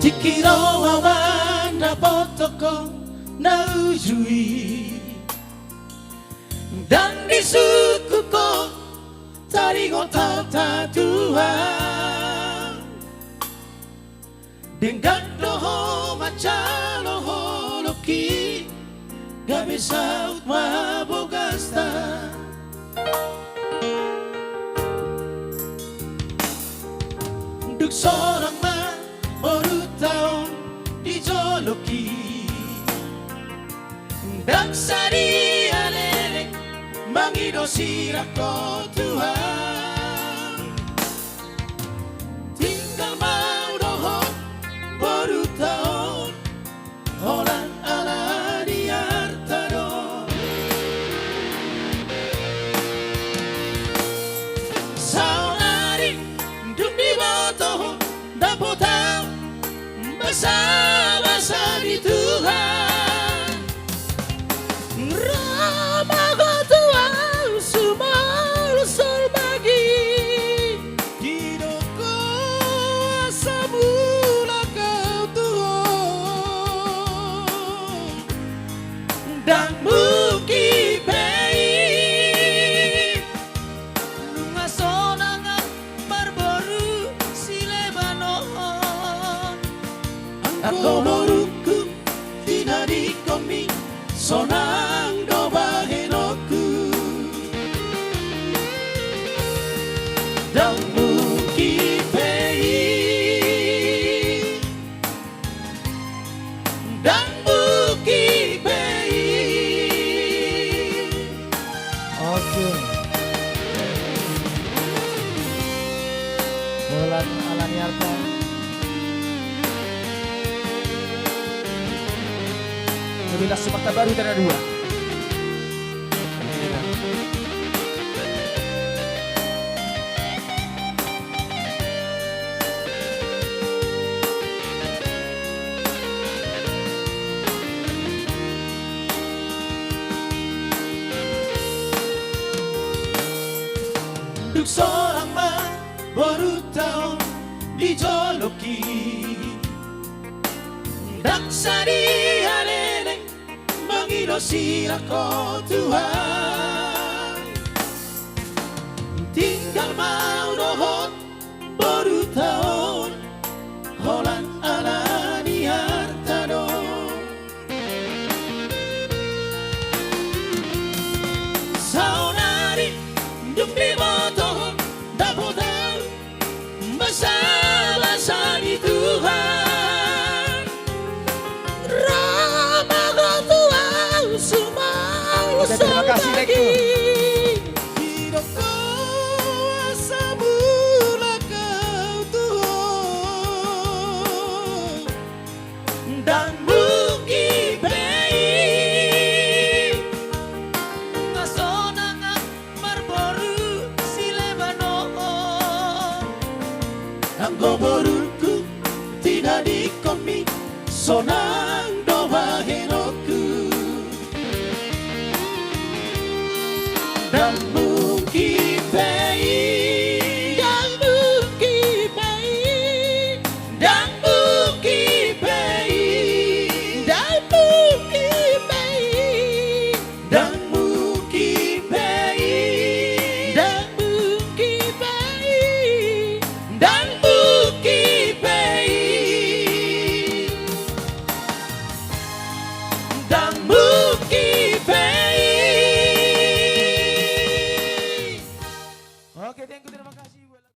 Tikirawawan na potoko na ujui dan di suku ko tarigo tatuan dengan doho macalo holoki gabi saut mabogasta duk sorang ma baru tahun di joloki dan sari alele mangido sirako Tuhan tinggal mau doho baru tahun holan ala di artado saunari dunia botoh dapotau basa-basa di Tuhan Ramago Tuhan sumar sol bagi hidupku semula kau Tuhan dan muki pei lunga sonangan barbaru silebanohon aku moruku tidak dikomi sonang do bahenoku dan muki pei dan muki pei. Oke. Bulan Alaniarta. Mobilitas Sumatera Baru Tanah 2. Duk seorang ma baru tahun dijoloki dan sari alele mangido sirako Tuhan tinggal mau dohon baru tahun holan ala di hartado saunari dumi botoh dapotau basa-basa di Tuhan Ramago Tuhan sumau Terima kasih Lekku. hidupku semula kau Tuhan dan muki pei ngasonangan marboru silebanohon anggo boruku tidak dikomi sonang do bahenoku dan muki pei dan muki pei dan muki pei dan muki pei dan muki pei dan muki pei dan muki pei dan